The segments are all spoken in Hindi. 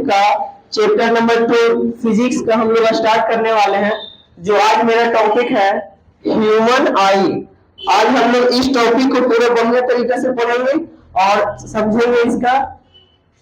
का चैप्टर नंबर 2 फिजिक्स का हम लोग स्टार्ट करने वाले हैं। जो आज मेरा टॉपिक है ह्यूमन आई। आज हम लोग इस टॉपिक को पूरे बढ़िया तरीके से पढ़ेंगे और समझेंगे इसका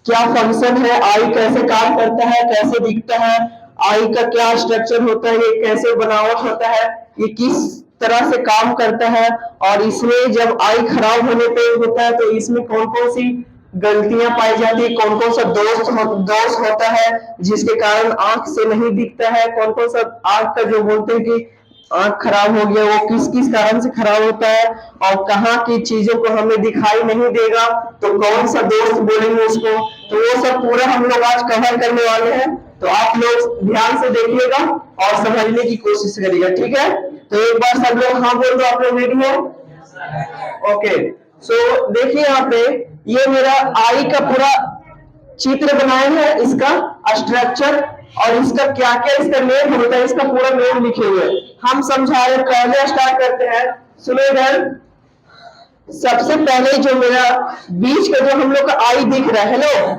क्या फंक्शन है, आई कैसे काम करता है, कैसे दिखता है, आई का क्या स्ट्रक्चर होता है, ये कैसे बनावट होता है, ये किस तरह से काम करता है, और इसमें जब आई खराब होने पे होता है तो इसमें कौन कौन सी गलतियां पाई जाती है, कौन कौन सा दोष होता है जिसके कारण आंख से नहीं दिखता है, कौन कौन सा आंख का जो बोलते हैं कि आंख खराब हो गया वो किस किस कारण से खराब होता है, और कहाँ की चीजों को हमें दिखाई नहीं देगा तो कौन सा दोस्त बोलेंगे उसको। तो वो सब पूरा हम लोग आज कवर करने वाले हैं, तो आप लोग ध्यान से देखिएगा और समझने की कोशिश करिएगा, ठीक है। तो एक बार सब लोग हाँ बोल दो, आप लोग रेडी हो? ओके, सो देखिए यहाँ पे ये मेरा आई का पूरा चित्र बनाए हैं, इसका स्ट्रक्चर और इसका क्या क्या इसका नेम होता है, इसका पूरा नेम लिखे हुए हम समझा रहे। पहले स्टार्ट करते हैं, सुनो इधर। सबसे पहले जो मेरा बीच का जो हम लोग का आई दिख रहा है, हेलो,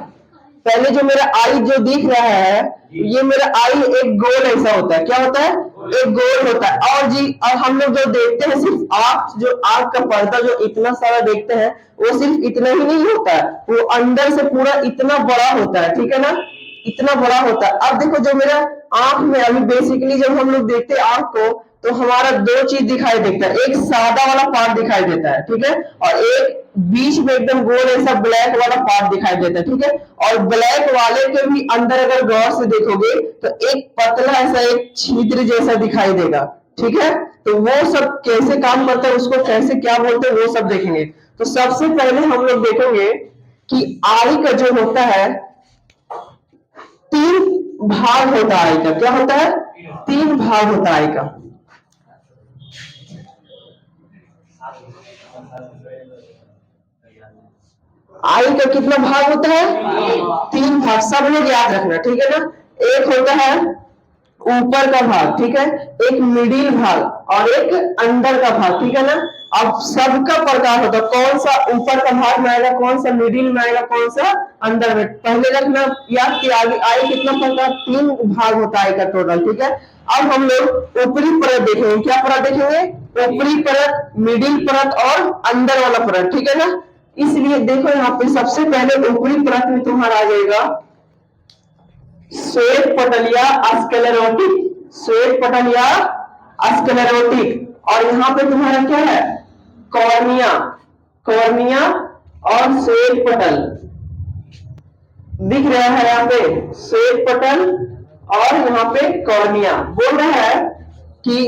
पहले जो मेरा आई जो दिख रहा है ये मेरा आई एक गोल ऐसा होता है, क्या होता है? एक गोल होता है। और जी, और हम लोग जो देखते हैं सिर्फ आंख, जो आंख का पर्दा जो इतना सारा देखते हैं वो सिर्फ इतना ही नहीं होता है, वो अंदर से पूरा इतना बड़ा होता है, ठीक है ना, इतना बड़ा होता है। अब देखो जो मेरा आंख में अभी बेसिकली जब हम लोग देखते हैं आंख को तो हमारा दो चीज दिखाई देता है, एक सादा वाला पार्ट दिखाई देता है, ठीक है, और एक बीच में एकदम गोल ऐसा ब्लैक वाला पार्ट दिखाई देता है, ठीक है। और ब्लैक वाले के भी अंदर अगर गौर से देखोगे तो एक पतला ऐसा एक छिद्र जैसा दिखाई देगा, ठीक है। तो वो सब कैसे काम करता है, उसको कैसे क्या बोलते हैं, वो सब देखेंगे। तो सबसे पहले हम लोग देखेंगे कि आई का जो होता है 3 भाग होता है आई का, क्या होता है? 3 भाग होता है आई का। आई का कितना भाग होता है? 3 भाग, सब लोग याद रखना, ठीक है ना। एक होता है ऊपर का भाग, ठीक है, एक मिडिल भाग और एक अंदर का भाग, ठीक है ना। अब सबका प्रकार होता है, कौन सा ऊपर का भाग में आएगा, कौन सा मिडिल में आएगा, कौन सा अंदर में। पहले रखना याद कि आगे आई कितना प्रकार, 3 भाग होता है का टोटल, ठीक है। अब हम लोग ऊपरी परत देखेंगे, क्या परत देखेंगे? ऊपरी परत, मिडिल परत और अंदर वाला परत, ठीक है ना। इसलिए देखो यहाँ पे सबसे पहले ऊपरी परत में तुम्हारा आ जाएगा श्वेत पटल या स्क्लेरोटिक, श्वेत पटल या स्क्लेरोटिक। और यहाँ पे तुम्हारा क्या है? कॉर्निया, कॉर्निया और श्वेत पटल दिख रहा है यहाँ पे, श्वेत पटल और यहाँ पे कॉर्निया। बोल रहा है कि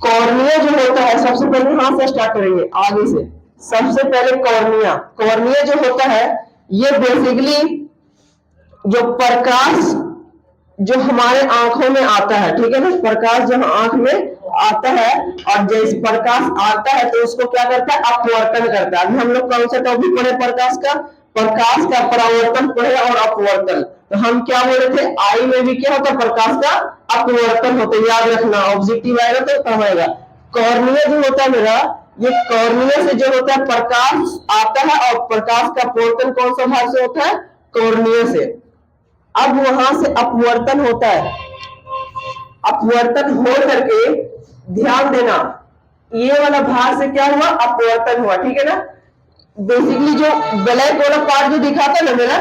कॉर्निया जो होता है, सबसे पहले यहां से स्टार्ट करेंगे आगे से। सबसे पहले कॉर्निया, कॉर्निया जो होता है ये बेसिकली जो प्रकाश जो हमारे आंखों में आता है, ठीक है ना, प्रकाश जो आंख में आता है और जैसे प्रकाश आता है तो उसको क्या करता है? अपवर्तन करता है। अभी हम लोग कौन सा टॉपिक पढ़े? प्रकाश का, प्रकाश का परावर्तन पढ़े और अपवर्तन। तो हम क्या बोल रहे थे? आई में भी क्या होता है? प्रकाश का अपवर्तन होता है, याद रखना, ऑब्जेक्टिव आएगा तो कम आएगा। कॉर्निया जो होता है मेरा, ये कॉर्निया से जो होता है प्रकाश आता है और प्रकाश का अपवर्तन कौन सा भाग से होता है? कॉर्निया से। अब वहां से अपवर्तन होता है, अपवर्तन हो करके ध्यान देना ये वाला भाग से क्या हुआ? अपवर्तन हुआ, ठीक है ना। बेसिकली जो ब्लैक वाला पार्ट जो दिखाता है ना मेरा,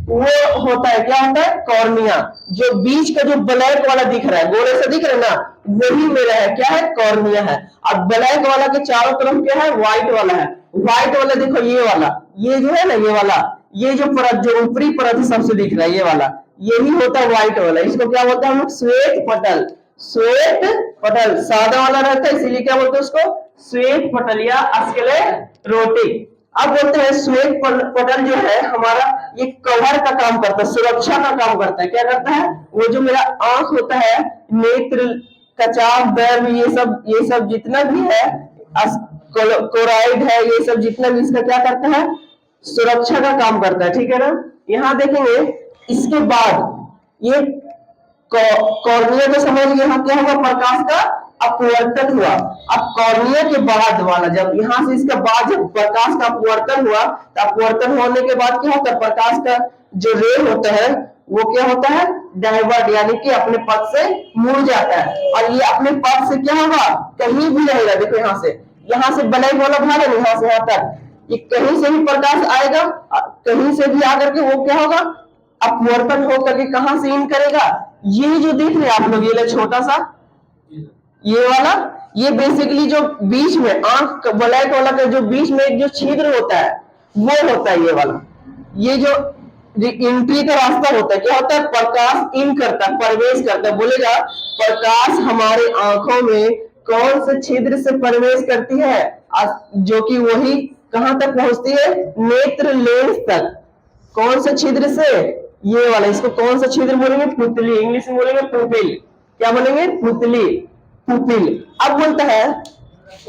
वो होता है, क्या होता है? कॉर्निया। जो बीच का जो ब्लैक वाला दिख रहा है, गोले से दिख रहा है ना, वही मेरा है, क्या है? कॉर्निया है। अब ब्लैक वाला के चारों तरफ क्या है? व्हाइट वाला है। व्हाइट वाला देखो, ये वाला, ये जो है ना, ये वाला, ये जो परत, जो ऊपरी परत है सबसे दिख रहा है, ये वाला, यही होता है व्हाइट वाला। इसको क्या बोलते हैं हम लोग? श्वेत पटल। श्वेत पटल सादा वाला रहता है, इसीलिए क्या बोलते हैं उसको? श्वेत पटल या स्क्लेरोटिक। अब बोलते हैं श्वेत पटल जो है हमारा, ये कवर का काम करता है, सुरक्षा का काम करता है। क्या करता है? वो जो मेरा आंख होता है, नेत्र, कचाव, दर्द, ये सब जितना भी है, कोराइड है, ये सब जितना भी इसका क्या करता है? सुरक्षा का काम करता है, ठीक है ना। यहाँ देखेंगे इसके बाद ये कॉर्निया को समझ गए, यहाँ क्या हुआ? प्रकाश का अपवर्तन हुआ। अब कॉर्निया के बाद वाला, जब यहाँ से इसके बाद जब प्रकाश का अपवर्तन हुआ, तो अपवर्तन होने के बाद क्या होता है? प्रकाश का जो रे होता है वो क्या होता है, डाइवर्ट, यानी कि अपने पथ से मुड़ जाता है। और ये अपने पथ से क्या होगा, कहीं भी रहेगा। देखो यहाँ से ब्लैक वाला भाग है, यहाँ से यहाँ तक, ये कहीं से भी प्रकाश आएगा, कहीं से भी आकर के वो क्या होगा, अपवर्तन होकर के कहां से इन करेगा, ये जो देख रहे हैं आप लोग, ये छोटा सा ये वाला, ये बेसिकली जो बीच में आंख ब्लैक वाला का जो बीच में एक जो छिद्र होता है वो होता है ये वाला। ये जो एंट्री का रास्ता होता है, क्या होता है, प्रकाश इन करता है, प्रवेश करता है। बोलेगा प्रकाश हमारे आंखों में कौन से छिद्र से प्रवेश करती है, जो कि वही कहां तक पहुंचती है, नेत्र लेंस तक। कौन से छिद्र से, ये वाला, इसको कौन सा छिद्र बोलेंगे, पुतली, इंग्लिश में बोलेंगे पुपिल। क्या बोलेंगे, पुतली, पुपिल। अब बोलता है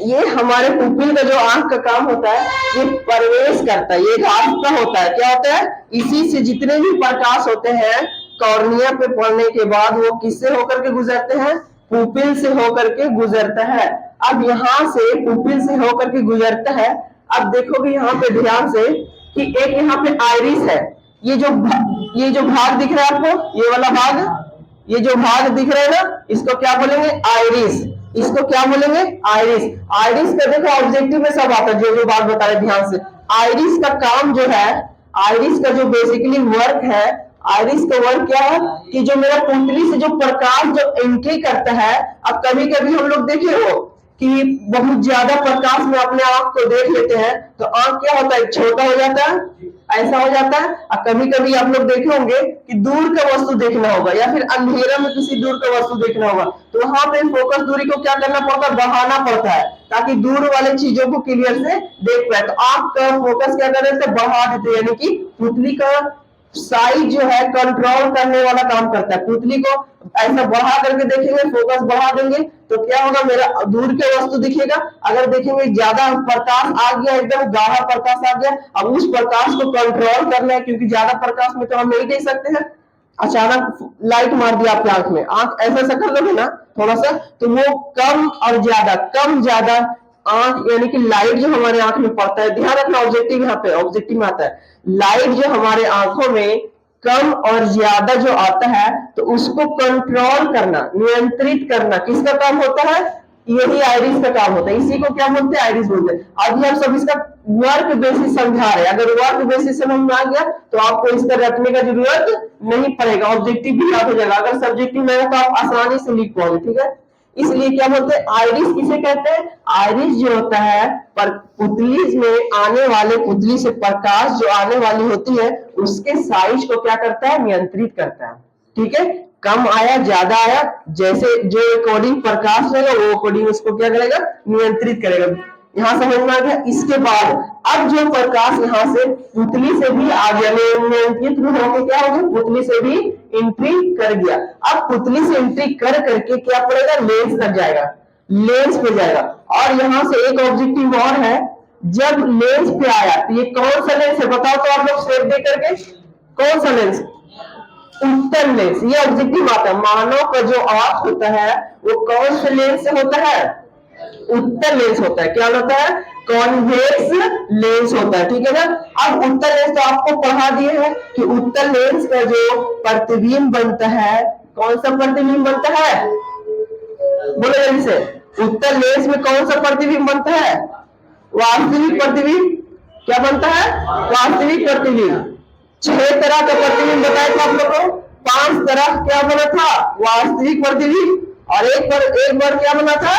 ये हमारे पुपिल का जो आंख का काम होता है, ये प्रवेश करता है, ये रास्ता होता है। क्या होता है, इसी से जितने भी प्रकाश होते हैं कॉर्निया पे पड़ने के बाद वो किससे होकर के गुजरते हैं, पुपिल से होकर के गुजरता है। अब यहाँ से पुपिल से होकर के गुजरता है। अब देखोगे यहाँ पे ध्यान से कि एक यहाँ पे आइरिस है, ये जो भाग दिख रहा है आपको, ये वाला भाग, ये जो भाग दिख रहा है ना, इसको क्या बोलेंगे, आइरिस। इसको क्या बोलेंगे, आइरिस। आइरिस का देखो ऑब्जेक्टिव में सब आता है, जो बात बता रहे ध्यान से। आइरिस का काम जो है, आइरिस का जो बेसिकली वर्क है, आइरिस का वर्क क्या है कि जो मेरा पुतली से जो प्रकाश जो एंट्री करता है, अब कभी कभी हम लोग देखे हो कि बहुत ज्यादा प्रकाश में अपने आंख को देख लेते हैं तो आंख क्या होता है, छोटा हो जाता है, ऐसा हो जाता है। और कभी कभी आप लोग देखे होंगे कि दूर का वस्तु देखना होगा या फिर अंधेरा में किसी दूर का वस्तु देखना होगा, तो वहां पे फोकस दूरी को क्या करना पड़ता है, बढ़ाना पड़ता है, ताकि दूर वाले चीजों को क्लियर से देख पाए। तो आंख का फोकस क्या कर देते हैं, बढ़ा देते हैं, यानी कि पुतली का साइज जो है कंट्रोल करने वाला काम करता है। पुतली को ऐसा बढ़ा करके देखेंगे, फोकस बढ़ा देंगे तो क्या होगा, मेरा दूर के वस्तु दिखेगा। अगर देखेंगे ज्यादा प्रकाश आ गया, एकदम गाढ़ा प्रकाश आ गया, अब उस प्रकाश को कंट्रोल करना है, क्योंकि ज्यादा प्रकाश में तो हम नहीं देख सकते हैं। अचानक लाइट मार दिया आपकी आंख में, आंख ऐसा कर लोगे ना थोड़ा सा, तो वो कम और ज्यादा, कम ज्यादा आंख, यानी कि लाइट जो हमारे आंख में पड़ता है, ध्यान रखना ऑब्जेक्टिव यहाँ पे, ऑब्जेक्टिव में आता है, लाइट जो हमारे आंखों में कम और ज्यादा जो आता है तो उसको कंट्रोल करना, नियंत्रित करना किसका काम होता है, यही आइरिस का काम होता है। इसी को क्या बोलते हैं, आइरिस बोलते हैं। अभी हम सब इसका वर्क बेसिस समझा रहे हैं, अगर वर्क बेसिस समझ में आ गया तो आपको इसका रटने का जरूरत नहीं पड़ेगा, ऑब्जेक्टिव भी याद हो जाएगा। अगर सब्जेक्टिव नहीं है तो आप आसानी से लिख पाओगे, ठीक है। इसलिए क्या बोलते हैं, आइरिस किसे कहते हैं, आइरिस जो होता है पर पुतली में आने वाले, पुतली से प्रकाश जो आने वाली होती है उसके साइज को क्या करता है, नियंत्रित करता है, ठीक है। कम आया, ज्यादा आया, जैसे जो अकॉर्डिंग प्रकाश रहेगा वो अकॉर्डिंग उसको क्या करेगा, नियंत्रित करेगा। यहाँ समझ में आ गया। इसके बाद अब जो प्रकाश यहाँ से पुतली से भी आ गया, नियंत्रित होकर क्या होगा, पुतली से भी एंट्री कर गया। अब पुतली से एंट्री कर करके क्या पड़ेगा, लेंस तक जाएगा, लेंस पे जाएगा। और यहाँ से एक ऑब्जेक्टिव और है, जब लेंस पे आया तो ये कौन सा लेंस है बताओ तो आप लोग शेप दे करके, कौन सा लेंस, उत्तल लेंस। ये ऑब्जेक्टिव आता है, मानव का जो आंख होता है वो कौन से लेंस से होता है, उत्तल लेंस होता है। क्या होता है, कॉन्वेक्स लेंस होता है, ठीक है ना। अब उत्तल लेंस तो आपको पढ़ा दिए हैं कि उत्तल लेंस का जो प्रतिबिंब बनता है, कौन सा प्रतिबिंब बनता है, बोलो जल्दी से, उत्तल लेंस में कौन सा प्रतिबिंब बनता है, वास्तविक प्रतिबिंब। क्या बनता है, वास्तविक प्रतिबिंब। 6 तरह का प्रतिबिंब बताया था आप लोगों को, 5 तरह क्या बना था, वास्तविक प्रतिबिंब, और एक बार क्या बना था,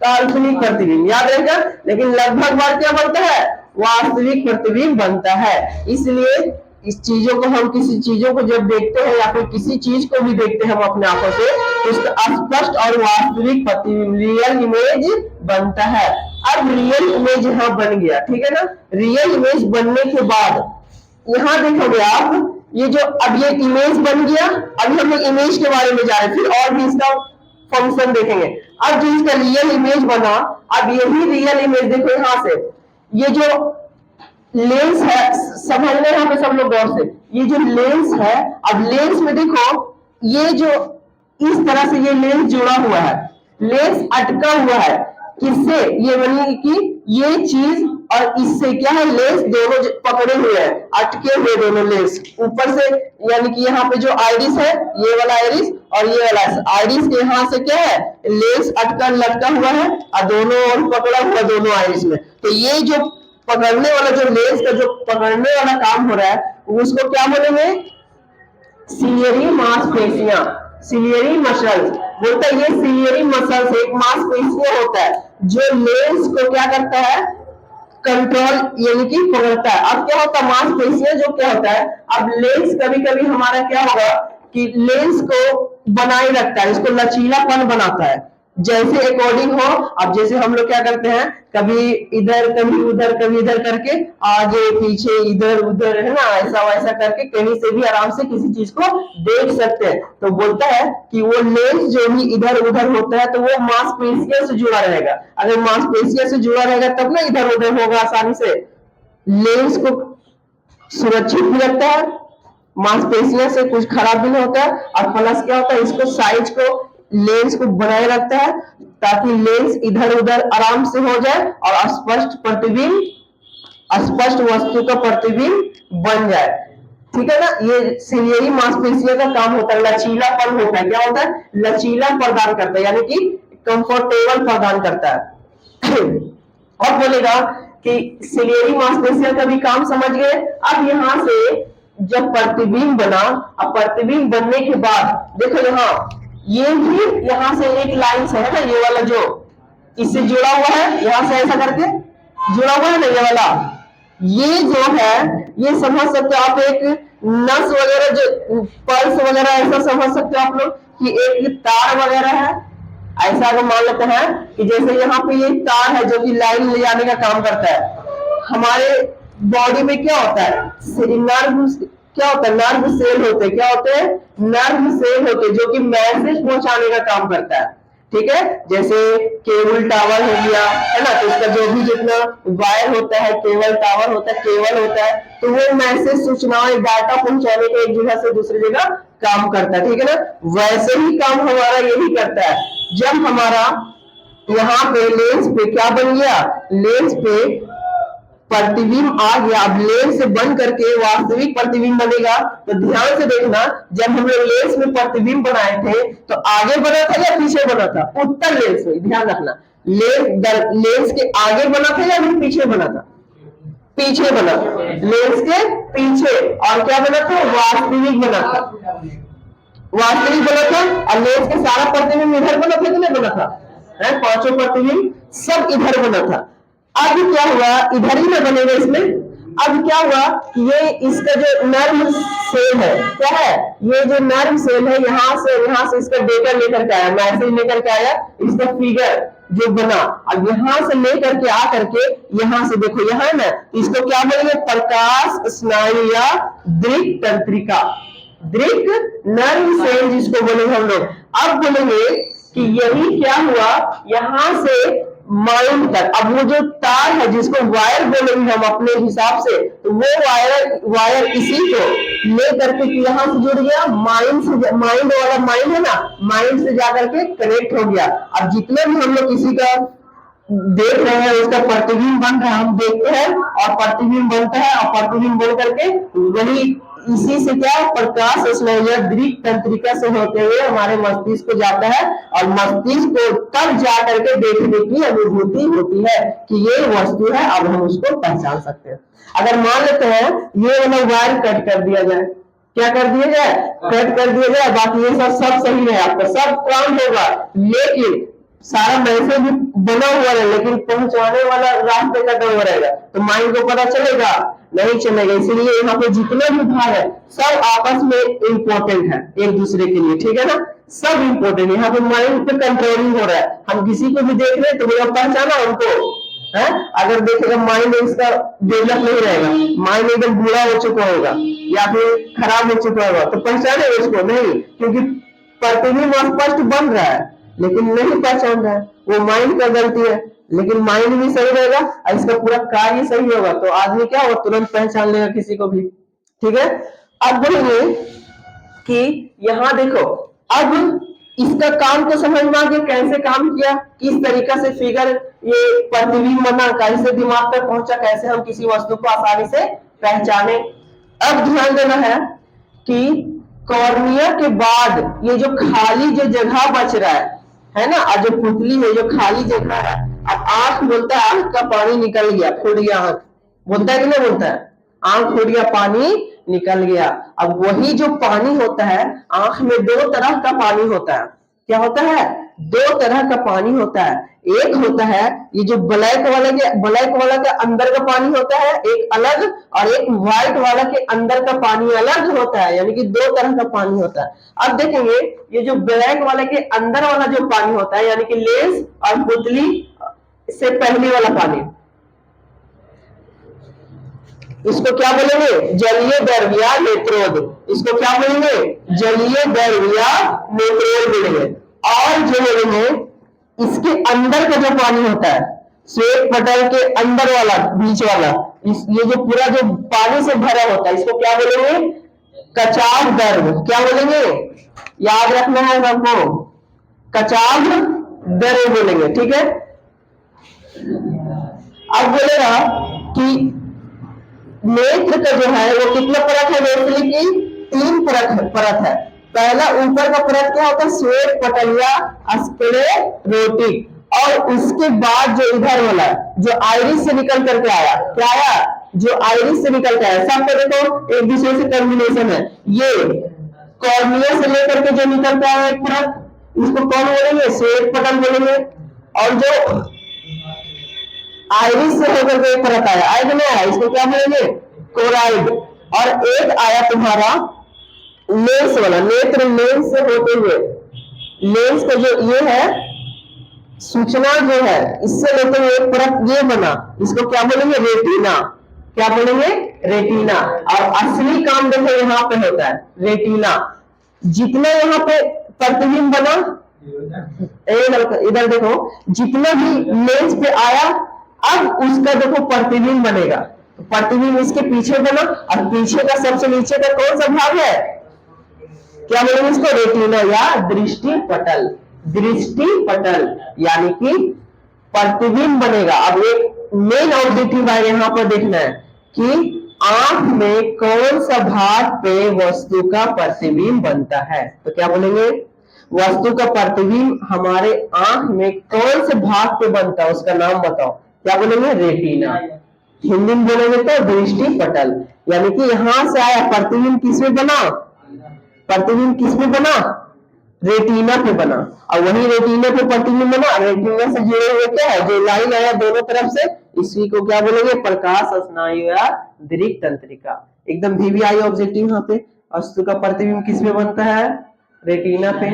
काल्पनिक प्रतिबिंब, याद रहेगा। लेकिन लगभग बार क्या बनता है, वास्तविक प्रतिबिंब बनता है। इसलिए इस चीजों को हम, किसी चीजों को जब देखते हैं या फिर किसी चीज को भी देखते हैं हम अपने आंखों से, तो उसका स्पष्ट और वास्तविक प्रतिबिंब, रियल इमेज बनता है। अब रियल इमेज यहाँ बन गया, ठीक है ना। रियल इमेज बनने के बाद यहाँ देखोगे आप, ये जो अब ये इमेज बन गया, अभी हम लोग इमेज के बारे में जा रहे हैं, फिर और भी इसका फंक्शन देखेंगे। अब जो इसका रियल इमेज बना, अब यही रियल इमेज देखो यहाँ से, ये जो लेंस है, समझना यहाँ पे सब लोग गौर से, ये जो लेंस है, अब लेंस में देखो ये जो इस तरह से ये लेंस जुड़ा हुआ है, लेंस अटका हुआ है, किससे, ये बनी कि ये चीज और इससे क्या है, लेंस दोनों पकड़े हुए हैं, अटके हुए दोनों लेंस ऊपर से, यानी कि यहाँ पे जो आइरिस है, ये वाला आइरिस और ये वाला आइरिस के यहाँ से क्या है, लेंस अटका लटका हुआ है और दोनों ओर पकड़ा हुआ दोनों आइरिस में। तो ये जो पकड़ने वाला, जो लेंस का जो पकड़ने वाला काम हो रहा है, उसको क्या बोलेंगे, सिलियरी मांसपेशियां, सिलियरी मसल्स बोलता है। ये सिलियरी मसल्स एक मांसपेशियां होता है जो लेंस को क्या करता है, कंट्रोल यानी कि पकड़ता है। अब क्या होता है, मांसपेशियां जो क्या होता है, अब लेंस कभी कभी हमारा क्या होगा कि लेंस को बनाए रखता है, इसको लचीलापन बनाता है जैसे अकॉर्डिंग हो। अब जैसे हम लोग क्या करते हैं, कभी इधर कभी उधर कभी इधर करके, आगे पीछे इधर उधर, है ना, ऐसा वैसा करके कहीं से भी आराम से किसी चीज को देख सकते हैं। तो बोलता है कि वो लेंस जो भी इधर उधर होता है तो वो मांसपेशियों से जुड़ा रहेगा। अगर मांसपेशियों से जुड़ा रहेगा तब ना इधर उधर होगा आसानी से। लेंस को सुरक्षित भी रखता है, मांसपेशियों से कुछ खराब भी नहीं होता है, और प्लस क्या होता है, इसको साइज को, लेंस को बनाए रखता है ताकि लेंस इधर उधर आराम से हो जाए और स्पष्ट प्रतिबिंब, स्पष्ट वस्तु का प्रतिबिंब बन जाए। ठीक है ना, ये सिलियरी मांसपेशियों का काम होता है, लचीलापन होता है। क्या होता है, लचीला प्रदान करता है, यानी कि कंफर्टेबल प्रदान करता है। और बोलेगा कि सिलियरी मांसपेशियों का भी काम समझ गए। अब यहां से जब प्रतिबिंब बना, अब प्रतिबिंब बनने के बाद देखो यहाँ, ये भी यहाँ से एक लाइन से है ना, ये वाला जो इससे जुड़ा हुआ है, यहां से ऐसा करके जुड़ा हुआ है ना, ये वाला, ये जो है, ये समझ सकते हो आप, एक नस वगैरह जो पल्स वगैरह, ऐसा समझ सकते हो आप लोग कि एक तार वगैरह है। ऐसा अगर मान लेते हैं कि जैसे यहाँ पे ये तार है जो कि लाइन ले जाने का काम करता है। हमारे बॉडी में क्या होता है, नर्व, क्या होता है, नर्व सेल होते हैं, क्या होते हैं, नर्व सेल होते हैं जो कि मैसेज पहुंचाने का काम करता है। ठीक है, जैसे केबल टावर हो गया, है ना, तो इसका जो भी जितना वायर होता है, केबल टावर होता है, केबल होता है, तो वो मैसेज, सूचनाएं, डाटा पहुंचाने के एक जगह से दूसरी जगह काम करता है। ठीक है ना, वैसे ही काम हमारा यही करता है। जब हमारा यहाँ पे लेंस पे क्या बन गया, लेंस पे प्रतिबिंब आ गया, अब लेंस से बन करके वास्तविक प्रतिबिंब बनेगा। तो ध्यान से देखना, जब हम लोग लेंस में प्रतिबिंब बनाए थे तो आगे बना था या पीछे बना था, उत्तर लेंस में, ध्यान रखना, लेंस के आगे बना था या पीछे बना था, पीछे बना था, लेंस के पीछे। और क्या बना था, वास्तविक बना था, वास्तविक बना था। और लेंस के सारा प्रतिबिंब इधर बना था कि नहीं बना था, पांचों प्रतिबिंब सब इधर बना था। अब क्या हुआ, इधर ही ना बनेगा इसमें। अब क्या हुआ कि ये इसका जो नर्व सेल है, क्या है, ये जो नर्व सेल है, यहाँ से इसका डेटा लेकर के आया, मैसेज लेकर के आया, इसका फिगर जो बना, अब यहाँ से लेकर के आ करके यहाँ से देखो, यहाँ है ना, इसको क्या बोलेंगे, प्रकाश स्नायु या दृक तंत्रिका, दृक नर्व सेल जिसको बोलेंगे हम लोग। अब बोलेंगे कि यही क्या हुआ, यहाँ से माइंड तक। अब वो जो तार है जिसको वायर बोलेंगे हम अपने हिसाब से, तो वो वायर इसी को लेकर के यहाँ से जुड़ गया, माइंड से, माइंड वाला माइंड है ना, माइंड से जाकर के कनेक्ट हो गया। अब जितने भी हम लोग किसी का देख रहे हैं उसका प्रतिबिंब बन रहा है, हम देखते हैं और प्रतिबिंब बनता है, और प्रतिबिंब बन करके वही इसी से क्या, प्रकाश स्नायु दृक तंत्रिका से होते हुए हमारे मस्तिष्क को जाता है, और मस्तिष्क को तब जा करके देखने की अनुभूति होती है कि ये वस्तु है, अब हम उसको पहचान सकते हैं। अगर मान लेते हैं ये वाला वायर कट कर दिया जाए, क्या कर दिया जाए, कट कर दिया जाए, बाकी ये सब सही है, आपका सब काम होगा, लेकिन सारा मैसेज बना हुआ है लेकिन पहुंचाने वाला रास्ते कटा हुआ रहेगा, तो माइंड को पता चलेगा नहीं चलेगा। इसीलिए यहाँ पे जितने भी भाग है सब आपस में इंपॉर्टेंट है एक दूसरे के लिए। ठीक है ना, सब इंपॉर्टेंट है। यहाँ पे माइंड पे कंट्रोलिंग हो रहा है, हम किसी को भी देख रहे हैं तो मेरा पहचाना उनको है। अगर देखेगा माइंड इसका डेवलप नहीं रहेगा, माइंड एकदम बुरा हो चुका होगा या फिर खराब हो चुका होगा, तो पहचाने उसको नहीं, क्योंकि प्रतिबिंब स्पष्ट बन रहा है लेकिन नहीं पहचान रहा है, वो माइंड का गलती है। लेकिन माइंड भी सही रहेगा और इसका पूरा कार्य सही होगा तो आदमी क्या होगा, तुरंत पहचान लेगा किसी को भी। ठीक है, अब बोलेंगे कि यहाँ देखो, अब इसका काम को समझ में आ गया, कैसे काम किया, किस तरीका से फिगर ये प्रतिबिंब बना, कैसे दिमाग तक पहुंचा, कैसे हम किसी वस्तु को आसानी से पहचाने। अब ध्यान देना है कि कॉर्निया के बाद ये जो खाली जो जगह बच रहा है ना, और जो पुतली है जो खाली जगह है, अब आंख बोलता है आंख का पानी निकल गया, फूट गया आंख, बोलता है कि नहीं बोलता है, आंख फूट गया, पानी निकल गया। अब वही जो पानी होता है, आंख में दो तरह का पानी होता है। क्या होता है? दो तरह का पानी होता है। एक होता है ये जो ब्लैक वाला के अंदर का पानी होता है एक अलग, और एक व्हाइट वाला के अंदर का पानी अलग होता है, यानी कि दो तरह का पानी होता है। अब देखेंगे ये जो ब्लैक वाले के अंदर वाला जो पानी होता है, यानी कि लेंस और पुतली से पहले वाला पानी, इसको क्या बोलेंगे? जलीय द्रव या नेत्रोद। इसको क्या बोलेंगे? जलीय द्रव या नेत्रोद बोलेंगे। और जो बोलेंगे इसके अंदर का जो पानी होता है, श्वेत पटल के अंदर वाला, बीच वाला, ये जो पूरा जो पानी से भरा होता है, इसको क्या बोलेंगे? कचाव द्रव। क्या बोलेंगे? याद रखना है सबको, कचाव द्रव बोलेंगे, ठीक है। अब बोलेगा कि नेत्र का जो है वो कितना परत है? रोशनी की 3 परत है। पहला ऊपर का परत क्या होता है? श्वेत पटल या स्क्लेरोटिक। और उसके बाद जो इधर वाला जो आइरिस से निकल करके आया, क्या आया? जो आइरिस से निकल के आया, सब देखो एक दूसरे से कॉम्बिनेशन है। ये कॉर्निया से लेकर के जो निकल के आया एक परत, इसको कौन बोलेंगे? श्वेत पटल बोलेंगे। और जो आइरिस से होकर के एक परत आया, आया कि नहीं आया, इसको क्या बोलेंगे? कोराइड। और एक आया तुम्हारा लेंस वाला, नेत्र लेंस से होते हुए, लेंस का जो ये है सूचना जो है, इससे लेते हुए एक परत ये बना, इसको क्या बोलेंगे? रेटिना। क्या बोलेंगे? रेटिना। और असली काम देखो यहाँ पे होता है रेटिना। जितना यहाँ पे प्रतिबिंब बना, इधर देखो, जितना भी लेंस पे आया, अब उसका देखो प्रतिबिंब बनेगा। प्रतिबिंब इसके पीछे बना, और पीछे का सबसे नीचे का कौन सा भाग है? क्या बोलेंगे इसको? रेटिना या दृष्टि पटल। दृष्टि पटल यानी कि प्रतिबिंब बनेगा। अब एक मेन ऑब्जेक्टिव है यहाँ पर देखना है कि आंख में कौन सा भाग पे वस्तु का प्रतिबिंब बनता है। तो क्या बोलेंगे? वस्तु का प्रतिबिंब हमारे आंख में कौन से भाग पे बनता है, उसका नाम बताओ। क्या बोलेंगे? रेटिना। हिंदी में बोलेंगे तो दृष्टि पटल। यानी कि यहां से आया प्रतिबिंब किसमें बना? प्रतिबिंब किसमें बना? रेटिना पे बना। और वही रेटिना पे प्रतिबिंब बना, रेटिना से जुड़े हुए क्या है? जो लाइन आया दोनों तरफ से, इसी को क्या बोलेंगे? प्रकाश स्नायु या दृक तंत्रिका। एकदम वीवीआई ऑब्जेक्टिव यहाँ पे। वस्तु का प्रतिबिंब किसमें बनता है? रेटिना पे।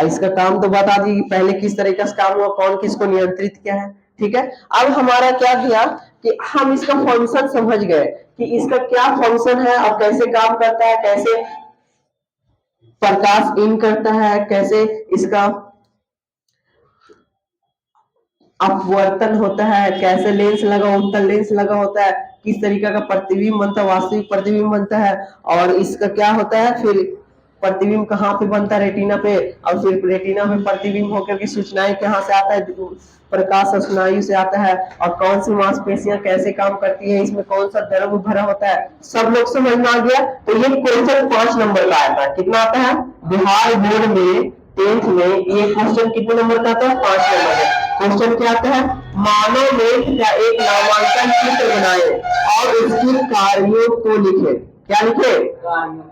इसका काम तो बता दी पहले किस तरीके से काम हुआ, कौन किसको नियंत्रित किया है, ठीक है। अब हमारा क्या किया कि हम इसका फंक्शन समझ गए कि इसका क्या फंक्शन है और कैसे काम करता है, कैसे प्रकाश इन करता है, कैसे इसका अपवर्तन होता है, कैसे लेंस लगा उत्तल लेंस लगा होता है, किस तरीके का प्रतिबिंब बनता है, वास्तविक प्रतिबिंब बनता है, और इसका क्या होता है फिर प्रतिबिंब कहाँ पे बनता है? रेटिना पे। और फिर रेटिना में प्रतिबिंब होकर के सूचनाएं कहाँ से आता है? प्रकाश स्नायु से आता है। और कौन सी मांसपेशियां कैसे काम करती है, इसमें कौन सा द्रव भरा होता है, सब लोग समझ में आ गया। तो ये क्वेश्चन 5 नंबर का आता है। कितना आता है? बिहार बोर्ड में 10th में ये क्वेश्चन कितने नंबर का आता है? 5 नंबर का। क्वेश्चन क्या आता है? मानव लेख का एक नामांकन चित्र बनाए और उसकी कार्यों को लिखे। क्या लिखे?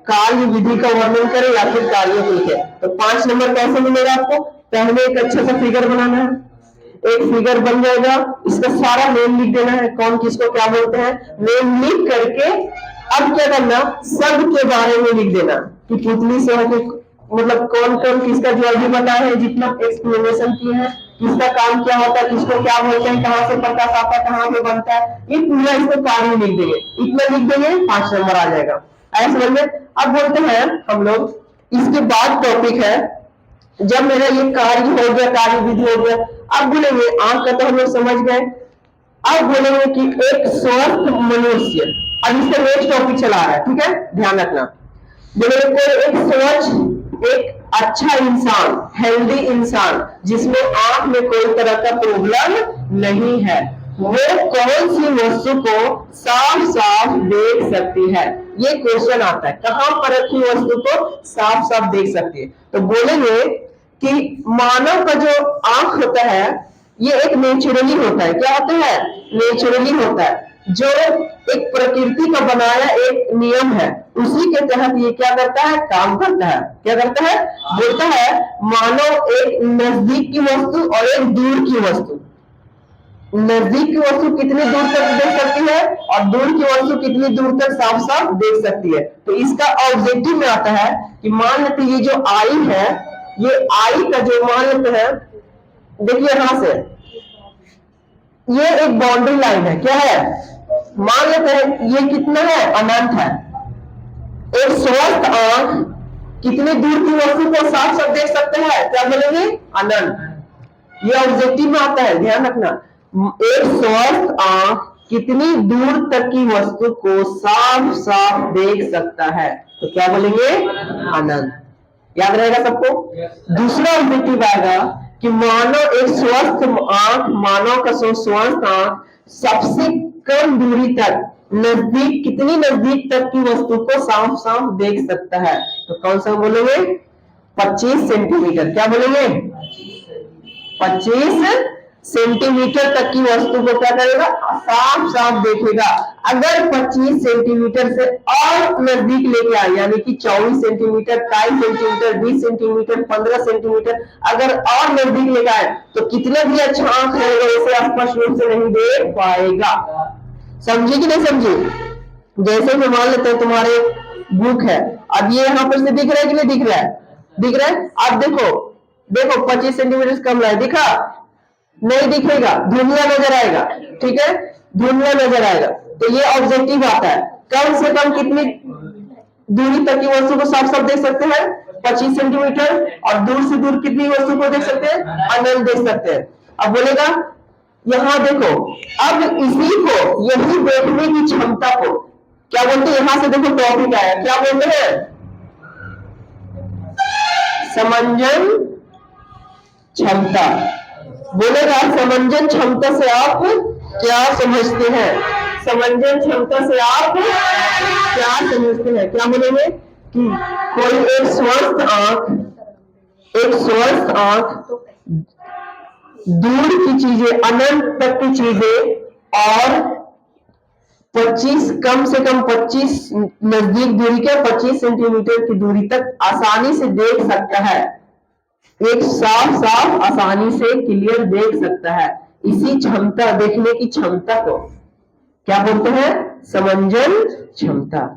कार्य विधि का वर्णन करें या फिर कार्यों को लिखे। तो 5 नंबर कैसे मिलेगा आपको? पहले एक अच्छा सा फिगर बनाना है, एक फिगर बन जाएगा, इसका सारा नेम लिख देना है, कौन किसको क्या बोलते हैं, नेम लिख करके अब क्या करना? सब के बारे में लिख देना कि पुतली से होकर मतलब कौन कौन किसका जो अभी बताया है, जितना एक्सप्लेनेशन किए हैं, किसका काम क्या होता है, किसको क्या बोलते हैं, कहाँ से प्रकाश आता है, कहाँ पे बनता है, ये पूरा इसको कार्य लिख देंगे। इतना लिख देंगे 5 नंबर आ जाएगा। ऐसे समझ में। अब बोलते हैं हम लोग, इसके बाद टॉपिक है, जब मेरा ये कार्य हो गया, कार्य विधि हो गया, अब बोलेंगे आंख का तो हम लोग समझ गए। अब बोलेंगे कि एक स्वस्थ मनुष्य, अब इसका नेक्स्ट टॉपिक चला रहा है, ठीक है, ध्यान रखना। बोलेंगे कोई एक स्वच्छ, एक अच्छा इंसान, हेल्दी इंसान, जिसमें आंख में कोई तरह का प्रॉब्लम नहीं है। वो कौन सी वस्तु को साफ साफ देख सकती है? ये क्वेश्चन आता है, कहां पर रखी वस्तु को साफ साफ देख सकती है? तो बोलेंगे कि मानव का जो आंख होता है ये एक नेचुरली होता है। क्या होता है? नेचुरली होता है, जो एक प्रकृति का बनाया एक नियम है, उसी के तहत ये क्या करता है? काम करता है। क्या करता है? बोलता है मानव एक नजदीक की वस्तु और एक दूर की वस्तु, नजदीक की वस्तु कितनी दूर तक देख सकती है और दूर की वस्तु कितनी दूर तक साफ साफ देख सकती है। तो इसका ऑब्जेक्टिव में आता है कि मान लेते ये जो आई है, ये आई का जो मान लेते हैं, देखिए यहां से ये एक बाउंड्री लाइन है। क्या है? मान लेते हैं ये कितना है? अनंत है। एक स्वस्थ आंख कितनी दूर की वस्तु को साफ साफ देख सकते हैं? क्या बोलेंगे? अनंत। ये ऑब्जेक्टिव में आता है, ध्यान रखना। एक स्वस्थ आंख कितनी दूर तक की वस्तु को साफ साफ देख सकता है? तो क्या बोलेंगे? अनंत। याद रहेगा सबको? दूसरा ऑब्जेक्टिव आएगा कि मानव एक स्वस्थ आंख, मानव का स्वस्थ आंख सबसे कम दूरी तक, नजदीक, कितनी नजदीक तक की वस्तु को साफ साफ देख सकता है? तो कौन सा बोलेंगे? 25 सेंटीमीटर। क्या बोलेंगे? 25 सेंटीमीटर तक की वस्तु को क्या करेगा? साफ साफ देखेगा। अगर 25 सेंटीमीटर से और नजदीक लेके आए, यानी कि 24 सेंटीमीटर, 23 सेंटीमीटर, 20 सेंटीमीटर, 15 सेंटीमीटर, अगर और नजदीक लेके आए तो कितने भी अच्छा आंख रहेगा उसे स्पष्ट रूप से नहीं देख पाएगा। समझे कि नहीं समझे? जैसे कि मान लेते हैं तुम्हारे बुक है, अब ये यहाँ पर से दिख रहा है कि नहीं दिख रहा है? दिख रहा है। अब देखो देखो 25 सेंटीमीटर से कम लाए, दिखा? नहीं दिखेगा, धुंधला नजर आएगा। ठीक है, धुंधला नजर आएगा। तो ये ऑब्जेक्टिव आता है, कम से कम कितनी दूरी तक की वस्तु को साफ साफ देख सकते हैं? 25 सेंटीमीटर। और दूर से दूर कितनी वस्तु को देख सकते हैं? अनंत देख सकते हैं। अब बोलेगा यहां देखो, अब इसी को, यही देखने की क्षमता को क्या बोलते हैं? यहां से देखो टॉपिक आया, क्या बोलते हैं? समंजन क्षमता। बोलेगा समंजन क्षमता से आप क्या समझते हैं? समंजन क्षमता से आप क्या समझते हैं? क्या बोलेंगे कि कोई एक स्वस्थ आंख, एक स्वस्थ आंख दूर की चीजें, अनंत तक की चीजें और 25, कम से कम 25 नजदीक दूरी के 25 सेंटीमीटर की दूरी तक आसानी से देख सकता है। एक साफ साफ आसानी से क्लियर देख सकता है। इसी क्षमता, देखने की क्षमता को क्या बोलते हैं? समंजन क्षमता।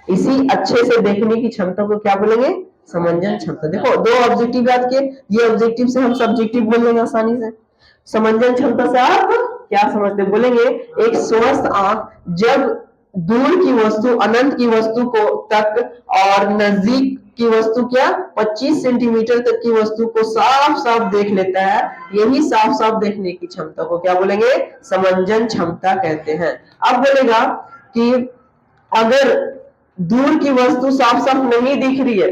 इसी अच्छे से देखने की क्षमता को क्या बोलेंगे? समंजन क्षमता। देखो दो ऑब्जेक्टिव याद किए, ये ऑब्जेक्टिव से हम सब्जेक्टिव बोल लेंगे आसानी से। समंजन क्षमता से आप क्या समझते? बोलेंगे एक स्वस्थ आंख जब दूर की वस्तु, अनंत की वस्तु को तक और नजदीक की वस्तु क्या 25 सेंटीमीटर तक की वस्तु को साफ साफ देख लेता है, यही साफ साफ देखने की क्षमता को क्या बोलेंगे? समंजन क्षमता कहते हैं। अब बोलेगा कि अगर दूर की वस्तु साफ साफ नहीं दिख रही है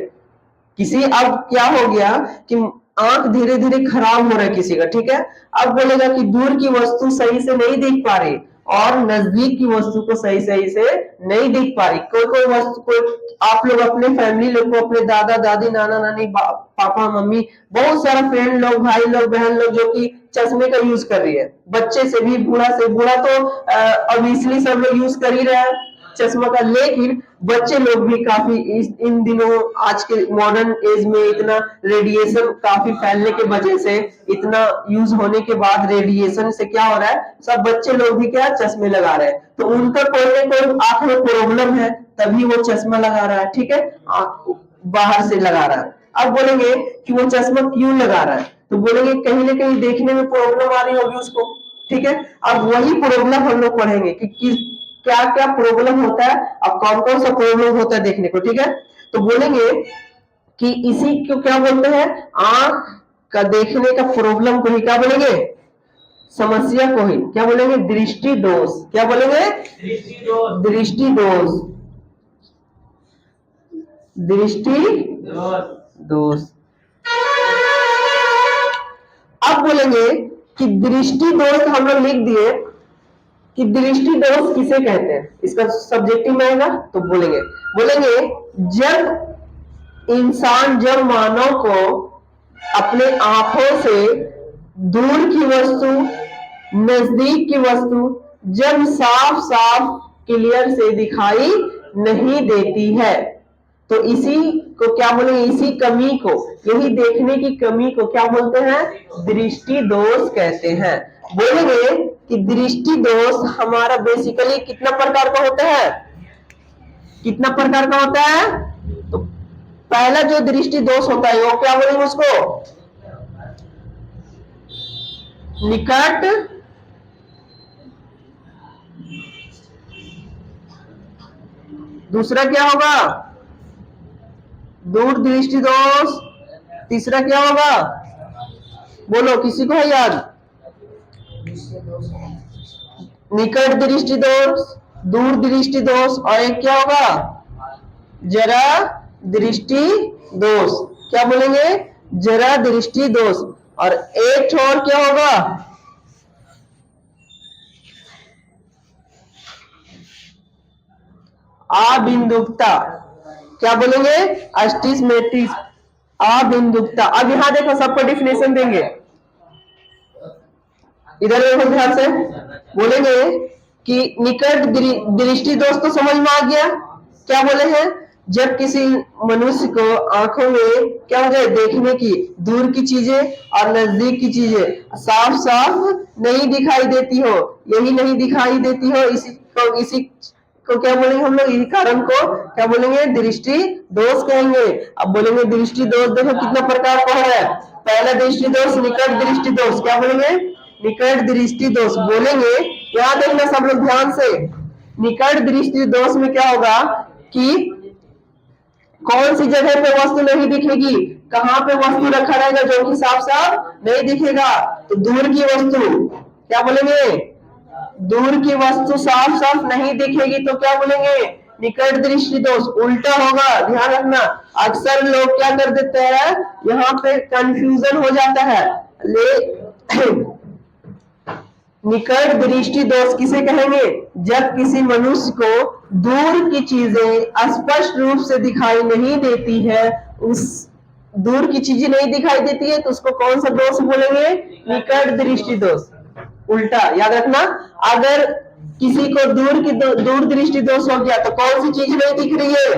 किसी, अब क्या हो गया कि आंख धीरे धीरे खराब हो रहा है किसी का, ठीक है? अब बोलेगा कि दूर की वस्तु सही से नहीं दिख पा रही और नजदीक की वस्तु को सही सही से नहीं दिख पा रही। कोई कोई वस्तु को आप लोग अपने फैमिली लोग को, अपने दादा दादी, नाना नानी, पापा मम्मी, बहुत सारा फ्रेंड लोग, भाई लोग, बहन लोग जो कि चश्मे का यूज कर रही है, बच्चे से भी बूढ़ा से, बूढ़ा तो ऑब्वियसली सब लोग यूज कर ही रहे हैं चश्मा का, लेकिन बच्चे लोग भी काफी इन दिनों आज के मॉडर्न एज में इतना रेडिएशन काफी फैलने के वजह से, इतना यूज होने के बाद रेडिएशन से क्या हो रहा है, सब बच्चे लोग भी क्या चश्मे लगा रहे हैं। तो उनका कोई ना कोई आंख में प्रॉब्लम है तभी वो चश्मा लगा रहा है, ठीक है, बाहर से लगा रहा है। अब बोलेंगे कि वो चश्मा क्यों लगा रहा है, तो बोलेंगे कहीं ना कहीं देखने में प्रॉब्लम आ रही होगी उसको, ठीक है। अब वही प्रॉब्लम हम लोग पढ़ेंगे कि क्या क्या प्रॉब्लम होता है, अब कौन कौन सा प्रॉब्लम होता है देखने को, ठीक है। तो बोलेंगे कि इसी को क्या बोलते हैं, आंख का देखने का प्रॉब्लम को ही क्या बोलेंगे, समस्या को ही क्या बोलेंगे, दृष्टि दोष। क्या बोलेंगे, दृष्टि दोष, दृष्टि दोष। अब बोलेंगे कि दृष्टि दोष हम लोग लिख दिए कि दृष्टि दोष किसे कहते हैं। इसका सब्जेक्टिव में आएगा तो बोलेंगे जब मानव को अपने आंखों से दूर की वस्तु, नजदीक की वस्तु जब साफ साफ क्लियर से दिखाई नहीं देती है, तो इसी को क्या बोलेंगे, इसी कमी को, यही देखने की कमी को क्या बोलते हैं, दृष्टि दोष कहते हैं। बोलेंगे कि दृष्टि दोष हमारा बेसिकली कितना प्रकार का होता है, कितना प्रकार का होता है। तो पहला जो दृष्टि दोष होता है वो क्या बोलेंगे, उसको निकट दूसरा क्या होगा, दूर दृष्टि दोष, तीसरा क्या होगा, बोलो किसी को है याद, निकट दृष्टि दोष, दूर दृष्टि दोष, और एक क्या होगा, जरा दृष्टि दोष। क्या बोलेंगे, जरा दृष्टि दोष। और एक और क्या होगा, अबिंदुकता। क्या बोलेंगे, अस्टिस्मेटिस, अबिंदुकता। अब यहां देखो सबको डिफिनेशन देंगे, इधर देखो ध्यान से। बोलेंगे कि निकट दृष्टि दोष तो समझ में आ गया, क्या बोले हैं, जब किसी मनुष्य को आंखों में क्या हो जाए, देखने की दूर की चीजें और नजदीक की चीजें साफ साफ नहीं दिखाई देती हो, यही नहीं दिखाई देती हो, इसी को क्या बोलेंगे हम लोग, इसी कारण को क्या बोलेंगे, दृष्टि दोष कहेंगे। अब बोलेंगे दृष्टि दोष देखो कितना प्रकार का है। पहला दृष्टि दोष निकट दृष्टि दोष, क्या बोलेंगे, निकट दृष्टि दोष। बोलेंगे यहां देखना सब लोग ध्यान से, निकट दृष्टि दोष में क्या होगा कि कौन सी जगह पे वस्तु नहीं दिखेगी, कहां पे वस्तु रखा रहेगा जो कि साफ साफ नहीं दिखेगा, तो दूर की वस्तु, क्या बोलेंगे, दूर की वस्तु साफ साफ नहीं दिखेगी तो क्या बोलेंगे, निकट दृष्टि दोष। उल्टा होगा, ध्यान रखना, अक्सर लोग क्या कर देते हैं, यहाँ पे कंफ्यूजन हो जाता है। निकट दृष्टि दोष किसे कहेंगे, जब किसी मनुष्य को दूर की चीजें स्पष्ट रूप से दिखाई नहीं देती है, उस दूर की चीजें नहीं दिखाई देती है तो उसको कौन सा दोष बोलेंगे, निकट दृष्टि दोष। उल्टा याद रखना, अगर किसी को दूर दृष्टि दोष हो गया तो कौन सी चीज नहीं दिख रही है,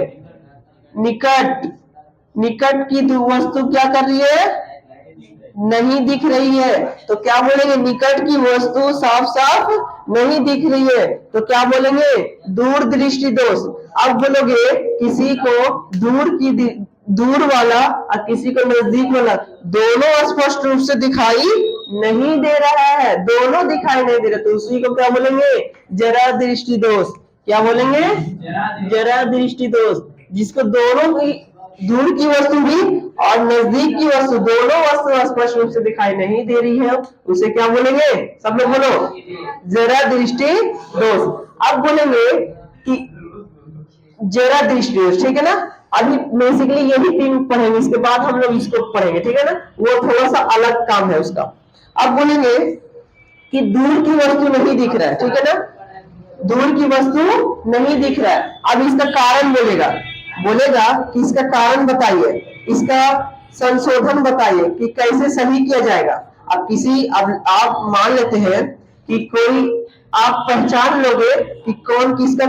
निकट की वस्तु क्या कर रही है, नहीं दिख रही है, तो क्या बोलेंगे, निकट की वस्तु साफ साफ नहीं दिख रही है तो क्या बोलेंगे, दूर दृष्टि दोष। अब बोलोगे किसी को दूर वाला और किसी को नजदीक वाला दोनों स्पष्ट रूप से दिखाई नहीं दे रहा है, दोनों दिखाई नहीं दे रहा, तो उसी को क्या बोलेंगे, जरा दृष्टि दोष। क्या बोलेंगे, जरा दृष्टि दोष। जिसको दोनों की, दूर की वस्तु भी और नजदीक की वस्तु, दोनों वस्तु स्पष्ट रूप से दिखाई नहीं दे रही है, उसे क्या बोलेंगे, सब लोग बोलो, जरा दृष्टि दोष। अब बोलेंगे कि जरा दृष्टि दोष, ठीक है ना। अभी बेसिकली यही तीन पढ़ेंगे, इसके बाद हम लोग इसको पढ़ेंगे, ठीक है ना, वो थोड़ा सा अलग काम है उसका। अब बोलेंगे कि दूर की वस्तु नहीं दिख रहा है, ठीक है ना, दूर की वस्तु नहीं दिख रहा है। अब इसका कारण बोलेगा कि इसका कारण बताइए, इसका संशोधन बताइए कि कैसे सही किया जाएगा। अब आप मान लेते हैं कि कोई, आप पहचान लोगे कि कौन किसका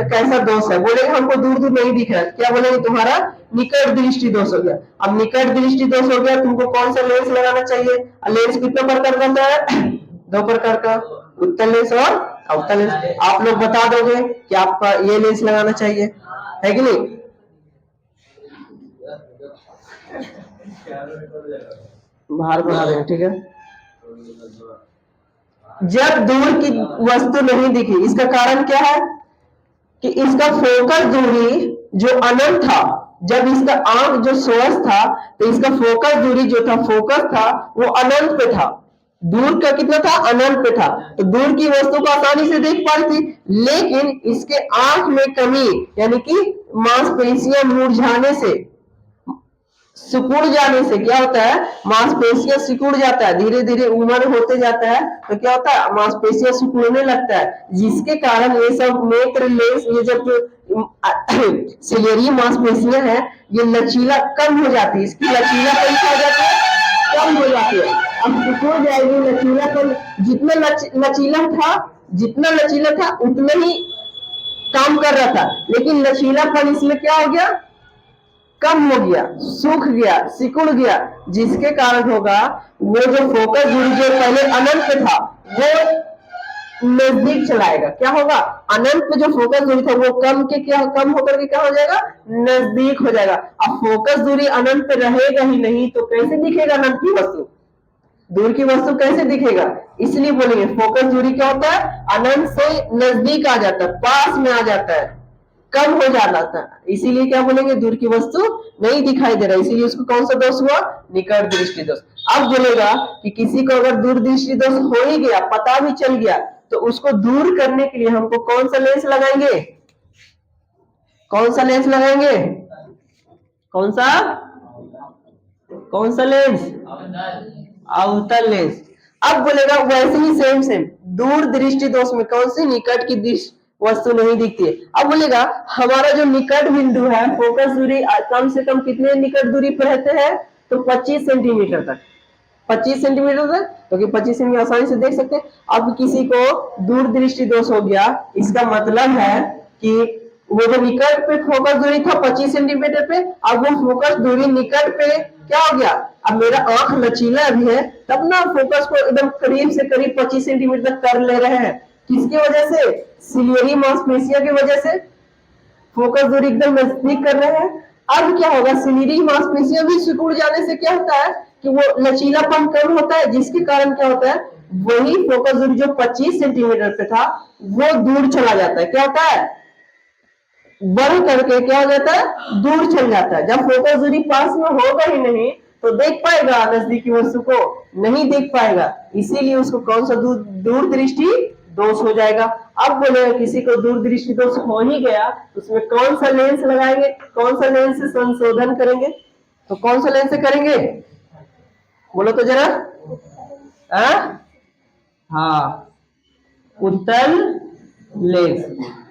कैसा दोष है। बोलेगा हमको दूर दूर नहीं दिख रहा है, क्या बोलेंगे, तुम्हारा निकट दृष्टि दोष हो गया। अब निकट दृष्टि दोष हो गया, तुमको कौन सा लेंस लगाना चाहिए। लेंस कितने प्रकार का होता है, दो प्रकार का, उत्तल लेंस और अवतल लेंस। आप लोग बता दोगे कि आपका ये लेंस लगाना चाहिए, है कि नहीं। बाहर बना देंगे, ठीक है। जब दूर की वस्तु नहीं दिखी, इसका कारण क्या है कि इसका फोकस दूरी जो अनंत था, जब इसका आंख जो सोर्स था तो इसका फोकस दूरी जो था, फोकस था वो अनंत पे था, दूर का कितना था, अनंत पे था, तो दूर की वस्तु को आसानी से देख पा रही थी। लेकिन इसके आंख में कमी, यानी कि मांसपेशियां मुरझाने से सिकुड़ जाने से क्या होता है, मांसपेशियां सिकुड़ जाता है, धीरे धीरे उम्र होते जाता है तो क्या होता है, मांसपेशियां सिकुड़ने लगता है, जिसके कारण ये सब नेत्र लेंस, ये जब सिलेरी मांसपेशियां है, ये लचीला कम हो जाती है, इसकी लचीलापन क्या हो जाती है, कम हो जाती है। अब सिकुड़ जाएगी, लचीलापन जितना लचीला था उतना ही काम कर रहा था, लेकिन लचीलापन इसमें क्या हो गया, कम हो गया, सूख गया, सिकुड़ गया, जिसके कारण होगा वो जो फोकस दूरी जो पहले अनंत पे था वो नजदीक चलाएगा, क्या होगा, अनंत पे जो फोकस दूरी था वो कम होकर के क्या हो जाएगा, नजदीक हो जाएगा। अब फोकस दूरी अनंत पे रहेगा ही नहीं तो कैसे दिखेगा अनंत की वस्तु, दूर की वस्तु कैसे दिखेगा, इसलिए बोलेंगे फोकस दूरी क्या होता है, अनंत से नजदीक आ जाता है, पास में आ जाता है, कम हो जाता है, इसीलिए क्या बोलेंगे, दूर की वस्तु नहीं दिखाई दे रहा, इसीलिए उसको कौन सा दोष हुआ, निकट दृष्टि दोष। अब बोलेगा कि किसी को अगर दूर दृष्टि दोष हो ही गया, पता भी चल गया, तो उसको दूर करने के लिए हमको कौन सा लेंस लगाएंगे, कौन सा लेंस लगाएंगे, कौन सा लेंस, अवतल लेंस। अब बोलेगा वैसे ही सेम दूर दृष्टि दोष में कौन सी, निकट की दृष्टि वस्तु नहीं दिखती है। अब बोलेगा हमारा जो निकट बिंदु है, फोकस दूरी कम से कम कितने निकट दूरी पर रहते हैं, तो 25 सेंटीमीटर तक, 25 सेंटीमीटर तक, तो 25 सेंटीमीटर आसानी से देख सकते हैं। अब किसी को दूर दृष्टि दोष हो गया, इसका मतलब है कि वो जो निकट पे फोकस दूरी था 25 सेंटीमीटर पे, अब वो फोकस दूरी निकट पे क्या हो गया, अब मेरा आंख लचीला भी है तब ना फोकस को एकदम करीब से करीब 25 सेंटीमीटर तक कर ले रहे हैं, किसकी वजह से, सिलियरी मांसपेशियों की वजह से फोकस दूरी एकदम नजदीक कर रहे हैं। अब क्या होगा, सिलियरी मांसपेशियां भी सिकुड़ जाने से क्या होता है कि वो लचीलापन कम होता है, जिसके कारण क्या होता है, वही फोकस दूरी जो 25 सेंटीमीटर पे था वो दूर चला जाता है, क्या होता है, बढ़ करके क्या हो जाता है, दूर चल जाता है। जब फोकस दूरी पास में होगा ही नहीं तो देख पाएगा, नजदीकी वस्तु को नहीं देख पाएगा, इसीलिए उसको कौन सा दूर दृष्टि दोष हो जाएगा। अब बोले किसी को दूर दृष्टि दोष हो ही गया तो उसमें कौन सा लेंस लगाएंगे, कौन सा लेंस से संशोधन करेंगे, तो कौन सा लेंस से करेंगे, बोलो तो जरा, हाँ, उत्तल लेंस।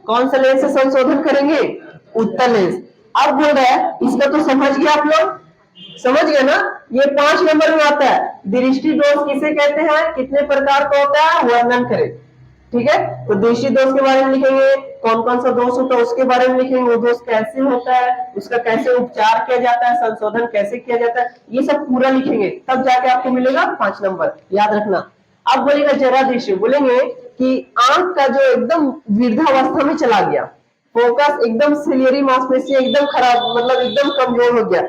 कौन सा लेंस से संशोधन करेंगे, उत्तल लेंस। अब बोल रहा है इसका तो समझ गया आप लोग, समझ गए ना, ये 5 नंबर में आता है, दृष्टि दोष किसे कहते हैं, कितने प्रकार का होता है, वर्णन करें, ठीक है। तो दृष्टि दोष के बारे में लिखेंगे, कौन कौन सा दोष होता है उसके बारे में लिखेंगे, वो दोष कैसे होता है, उसका कैसे उपचार किया जाता है, संशोधन कैसे किया जाता है, ये सब पूरा लिखेंगे, तब जाके आपको मिलेगा 5 नंबर, याद रखना। अब बोलेगा जरा दृष्टि, बोलेंगे कि आंख का जो एकदम वृद्धावस्था में चला गया, फोकस एकदम सिलियरी मांसपेशियां एकदम खराब, मतलब एकदम कमजोर हो गया,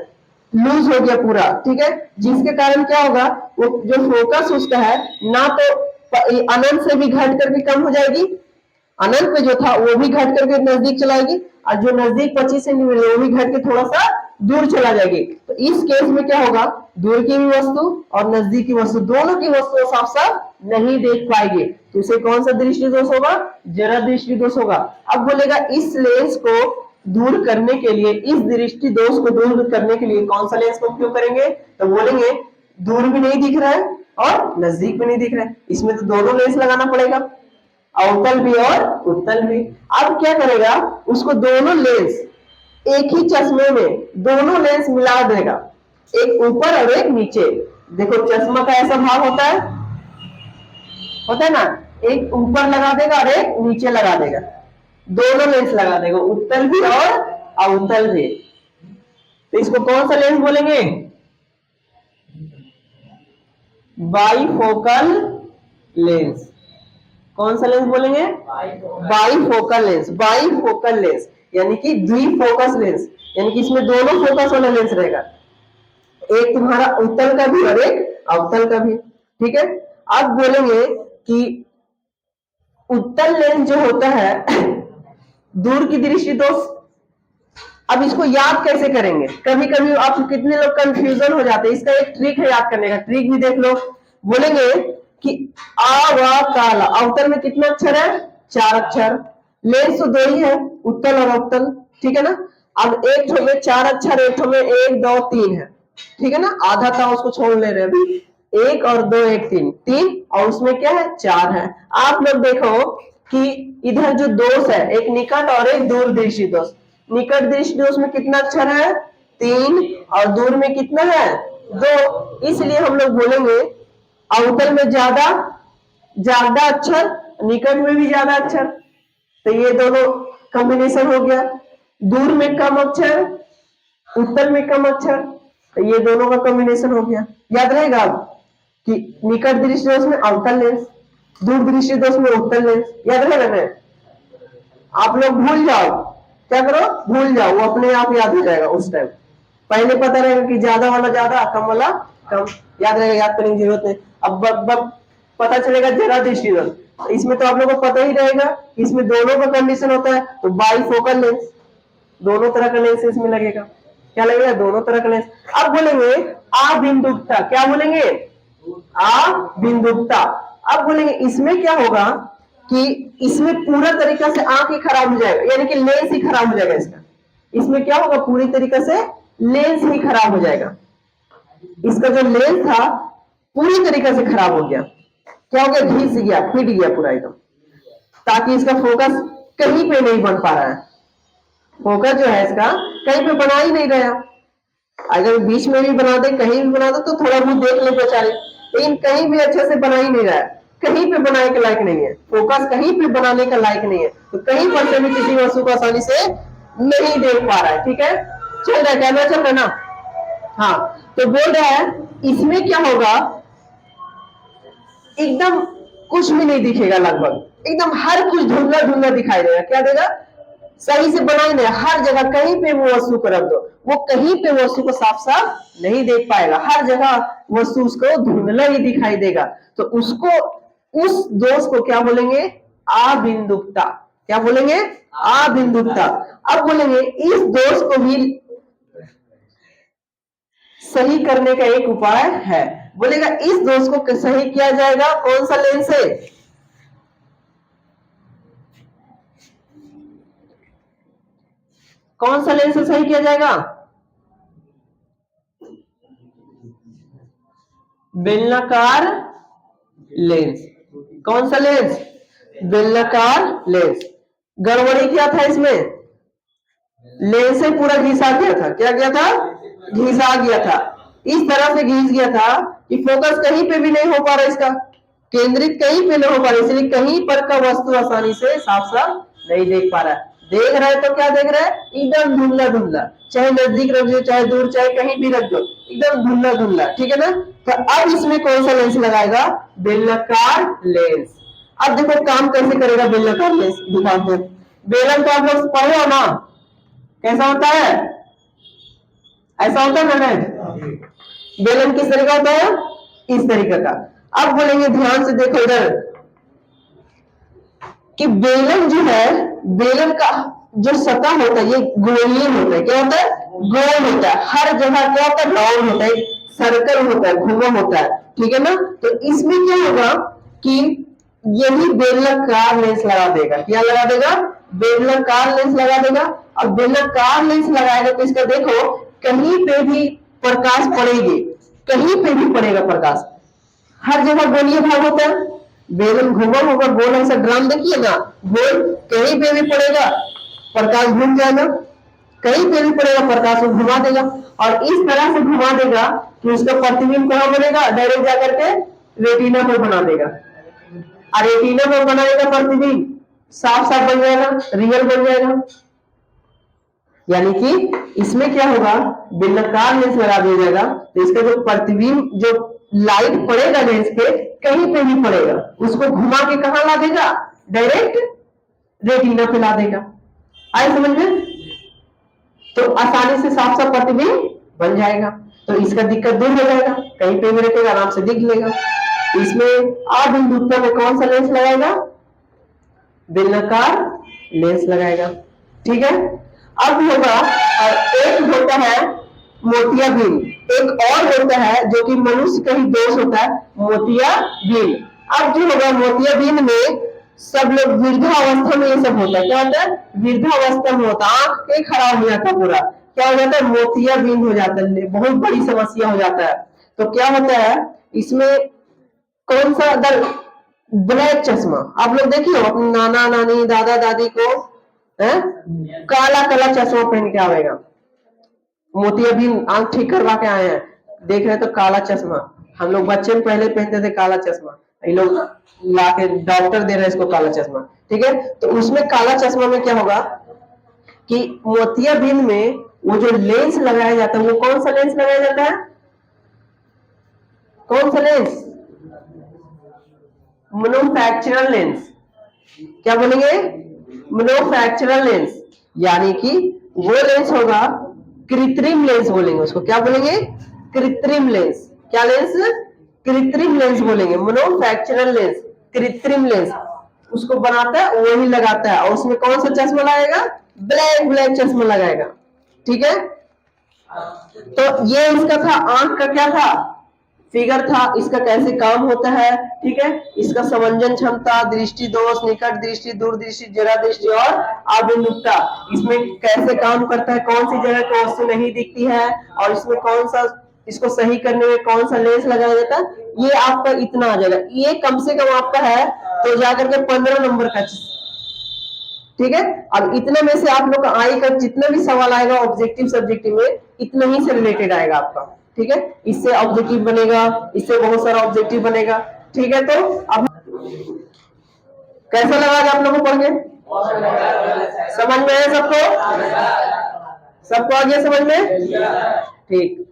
लूज हो गया पूरा, ठीक है, जिसके कारण क्या होगा, वो जो फोकस उसका है ना तो अनंत से भी घट करके कम हो जाएगी, अनंत पे जो था वो भी घट करके नजदीक चलाएगी, और जो नजदीक 25 सेंटीमीटर वो भी घट के थोड़ा सा दूर चला जाएगी। तो इस केस में क्या होगा, दूर की भी वस्तु और नजदीक की वस्तु दोनों की वस्तु साफ साफ नहीं देख पाएंगे, तो इसे कौन सा दृष्टि दोष होगा, जरा दृष्टि दोष होगा। अब बोलेगा इस लेंस को दूर करने के लिए, इस दृष्टि दोष को दूर करने के लिए कौन सा लेंस का उपयोग करेंगे, तो बोलेंगे दूर भी नहीं दिख रहा है और नजदीक भी नहीं दिख रहा है, इसमें तो दोनों लेंस लगाना पड़ेगा, अवतल भी और उत्तल भी। अब क्या करेगा, उसको दोनों लेंस एक ही चश्मे में दोनों लेंस मिला देगा, एक ऊपर और एक नीचे। देखो चश्मा का ऐसा भाग होता है ना, एक ऊपर लगा देगा और एक नीचे लगा देगा, दोनों लेंस लगा देगा, उत्तल भी और अवतल भी। तो इसको कौन सा लेंस बोलेंगे, बाईफोकल लेंस। कौन सा लेंस बोलेंगे, बाईफोकल लेंस। बाईफोकल लेंस यानी कि द्विफोकस लेंस, यानी कि इसमें दोनों फोकस वाला लेंस रहेगा, एक तुम्हारा उत्तल का भी और एक अवतल का भी, ठीक है। अब बोलेंगे कि उत्तल लेंस जो होता है दूर की दृष्टि दोष, अब इसको याद कैसे करेंगे, कभी कभी आप कितने लोग कंफ्यूजन हो जाते हैं, इसका एक ट्रिक है याद करने का, ट्रिक भी देख लो। बोलेंगे कि आ वा काला, अवतल में कितना अक्षर है, 4 अक्षर, लेंस तो 2 ही है, उत्तल और अवतल, ठीक है ना। अब एक ठो में 4 अक्षर, एक ठो में 1 2 3 है, ठीक है ना, आधा था उसको छोड़ ले रहे अभी। 1 और 2 1 3 3 और उसमें क्या है 4 है। आप लोग देखो कि इधर जो दोष है एक निकट और एक दूर दृष्टि दोष। निकट दृष्टि दोष में कितना अक्षर है 3 और दूर में कितना है 2, इसलिए हम लोग बोलेंगे अवतल में ज्यादा ज्यादा अक्षर, निकट में भी ज्यादा अक्षर, तो ये दोनों कॉम्बिनेशन हो गया। दूर में कम अक्षर, उत्तर में कम अक्षर, तो ये दोनों का कॉम्बिनेशन हो गया। याद रहेगा अब कि निकट दृष्टि दोष में अवतल लेंस, दूर दृष्टि दोष में उत्तल लेंस। याद रहेगा ना, आप लोग भूल जाओ, क्या करो भूल जाओ, वो अपने आप याद हो जाएगा उस टाइम। पहले पता रहेगा कि ज्यादा वाला ज्यादा, कम वाला कम, याद रहेगा, याद करने की जरूरत है। अब पता चलेगा जरा दृष्टि दोष, तो इसमें तो आप लोगों को पता ही रहेगा, इसमें दोनों का कंडीशन होता है, तो बाइफोकल लेंस, दोनों तरह का लेंस इसमें लगेगा। क्या लगेगा दोनों तरह का लेंस। अब बोलेंगे अबिंदुकता, क्या बोलेंगे अबिंदुकता। अब बोलेंगे इसमें क्या होगा कि इसमें पूरा तरीका से आंख ही खराब हो जाएगा, यानी कि लेंस ही खराब हो जाएगा इसका। इसमें क्या होगा पूरी तरीके से लेंस ही खराब हो जाएगा। इसका जो लेंस था पूरी तरीके से खराब हो गया। क्या हो गया घिस गया, फिट गया पूरा एकदम, ताकि इसका फोकस कहीं पे नहीं बन पा रहा है। फोकस जो है इसका कहीं पे बना ही नहीं रहा। अगर बीच में भी बना दे, कहीं भी बना दे तो थोड़ा बहुत देख ले बेचारे, लेकिन कहीं भी अच्छे से बना ही नहीं रहा है, कहीं पे बनाने के लायक नहीं है, फोकस कहीं पे बनाने का लायक नहीं है, तो कहीं पर से भी किसी वस्तु को आसानी से नहीं देख पा रहा है। ठीक है, चल रहा है, कैमरा चल रहा है ना। हाँ, तो बोल रहा है इसमें क्या होगा, एकदम कुछ भी नहीं दिखेगा, लगभग एकदम हर कुछ धुंधला धुंधला दिखाई देगा। क्या देगा, सही से बना ही नहीं, हर जगह कहीं पे वो वस्तु को रख दो, वो कहीं पे वस्तु को साफ साफ नहीं देख पाएगा, हर जगह वस्तु उसको धुंधला ही दिखाई देगा। तो उसको, उस दोष को क्या बोलेंगे अबिंदुकता। क्या बोलेंगे अबिंदुकता। अब बोलेंगे इस दोष को भी सही करने का एक उपाय है। बोलेगा इस दोष को सही किया जाएगा कौन सा लेंस से, कौन सा लेंस से सही किया जाएगा, बेलनाकार लेंस। कौन सा लेंस, बेलनाकार लेंस। गड़बड़ी क्या था इसमें, लेंस से पूरा घिसा गया था। क्या गया था, घिसा गया था, इस तरह से घिस गया था कि फोकस कहीं पे भी नहीं हो पा रहा, इसका केंद्रित कहीं पे नहीं हो पा रहा, इसलिए कहीं पर का वस्तु आसानी से साफ साफ नहीं देख पा रहा है। देख रहा है तो क्या देख रहा है, एकदम धुंधला धुंधला, चाहे नजदीक रख दो चाहे दूर, चाहे कहीं भी रख दो, एकदम धुंधला धुंधला। ठीक है ना, तो अब इसमें कौन सा लेंस लगाएगा, बेलनाकार लेंस। अब देखो काम कैसे करेगा बेलनाकार लेंस, दिखाते हैं। बेलन तो आप लोग पढ़े हो ना, कैसा होता है, ऐसा होता है ना। बेलन किस तरह का होता है, इस तरीके का। अब बोलेंगे ध्यान से देखो इधर कि बेलन जो है, बेलन का जो सतह होता है ये गोलीय होता है। क्या होता है, गोल होता है, हर जगह क्या होता है राउंड होता है, सर्कल होता है, घुमा होता है। ठीक है ना, तो इसमें क्या होगा कि यही बेलनाकार लेंस लगा देगा। क्या लगा देगा, बेलनाकार लेंस लगा देगा। और बेलनाकार लेंस लगाएगा तो इसका देखो कहीं पे भी प्रकाश पड़ेगी, कहीं पे भी पड़ेगा प्रकाश, हर जगह गोलीय भाग होता है। बेलन घुमा होगा गोल, ऐसा ड्राम देखिए ना गोल, कहीं पे भी पड़ेगा प्रकाश घूम जाएगा, कहीं पे भी पड़ेगा प्रकाश को घुमा देगा। और इस तरह से घुमा देगा कि उसका प्रतिबिंब कहां बनेगा, डायरेक्ट जाकर के रेटिना पर बना देगा। और रेटिना पर बनाएगा प्रतिबिंब, साफ साफ बन जाएगा, रियल बन जाएगा। यानी कि इसमें क्या होगा, बेलनाकार लेंस लगा दिया जाएगा तो इसका जो प्रतिबिंब, जो लाइट पड़ेगा लेंस पे, कहीं पे भी पड़ेगा, उसको घुमा के कहां ला देगा, डायरेक्ट रेटिना पे ला देगा। आए समझ में, तो आसानी से साफ साफ प्रतिबिंब बन जाएगा, तो इसका दिक्कत दूर हो जाएगा, कहीं पे भी रखेगा आराम से दिख लेगा। इसमें अबिंदुकता में कौन सा लेंस लगाएगा, बेलनाकार लेंस लगाएगा। ठीक है, अब होगा, और एक होता है मोतियाबिंद, एक और होता है जो कि मनुष्य का ही दोष होता है, मोतियाबिंद। अब जो होगा मोतियाबिंद में सब लोग वृद्धावस्था में ये सब होता है। क्या होता है, वृद्धावस्था में होता है, आंख के खराब हो जाता पूरा, क्या हो जाता है, मोतियाबिंद हो जाता है, बहुत बड़ी समस्या हो जाता है। तो क्या होता है इसमें, कौन सा दर, ब्लैक चश्मा। आप लोग देखिए अपने नाना नानी दादा दादी को है काला काला चश्मा पहन के आवेगा, मोतियाबिंद आंख ठीक करवा के आए हैं, देख रहे हैं तो काला चश्मा। हम लोग बच्चे में पहले पहनते थे काला चश्मा, ये लोग ला के डॉक्टर दे रहे हैं इसको काला चश्मा। ठीक है, तो उसमें काला चश्मा में क्या होगा कि मोतियाबिंद में वो जो लेंस लगाया जाता है, वो कौन सा लेंस लगाया जाता है, कौन सा लेंस, मोनोफैक्चरल लेंस। क्या बोलेंगे, मोनोफैक्चरल लेंस, यानी कि वो लेंस होगा, कृत्रिम लेंस बोलेंगे उसको। क्या बोलेंगे, कृत्रिम लेंस। क्या लेंस, कृत्रिम लेंस बोलेंगे, मोनोफैक्चरल लेंस, कृत्रिम लेंस। उसको बनाता है वही लगाता है, और उसमें कौन सा चश्मा लगाएगा, ब्लैक ब्लैक चश्मा लगाएगा। ठीक है, तो ये इसका था, आंख का क्या था, फिगर था, इसका कैसे काम होता है। ठीक है, इसका समंजन क्षमता, दृष्टि दोष, निकट दृष्टि, दूर दृष्टि, जरा दृष्टि और अभिमुखता, इसमें कैसे काम करता है, कौन सी जगह को वस्तु नहीं दिखती है, और इसमें कौन सा, इसको सही करने में कौन सा लेंस लगाया जाता है, ये आपका इतना आ जाएगा। ये कम से कम आपका है तो जाकर के 15 नंबर का। ठीक है, अब इतने में से आप लोग का आई का जितना भी सवाल आएगा ऑब्जेक्टिव सब्जेक्टिव में, इतना ही से रिलेटेड आएगा आपका। ठीक है, इससे ऑब्जेक्टिव बनेगा, इससे बहुत सारा ऑब्जेक्टिव बनेगा। ठीक है, तो अब कैसा लगा आप लोगों को पढ़ के, समझ में है सबको, सबको आ गया समझ में। ठीक।